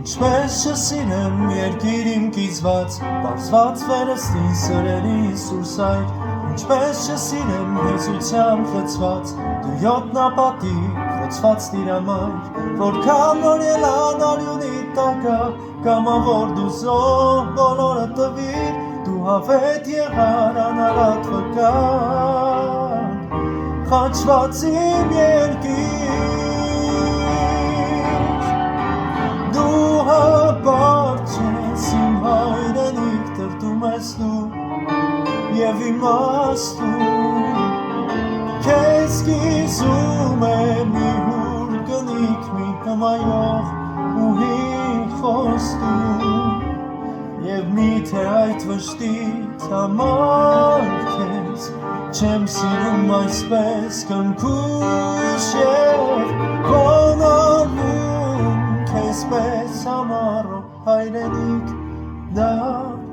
Ինչպես չսիրեմ երկիր իմ կիզված, պարզված վերստին սրերի սուրսայր, Ինչպես չսիրեմ հեզությամբ խծված, դու յոտնապատի խոցված տիրամայր, Որքան որ ելան արյունի տակա, կամա որ դու զոհ բոլորը տվիր, Դու հավետ եղար անարատ վկան, խաչված իմ երկիր, Դու հապարտ ես իմ հայրենիք տրտում ես դու, Եվ իմաստուն, Քեզ կիզում է մի հուր կնիկ, մի հմայող ուհի խոստում, Եվ միթե այդ վշտից համար քեզ, Չեմ սիրում այսպես կնքուշ և խոնարհում, Քեզ պես ամառ հայրենիք դար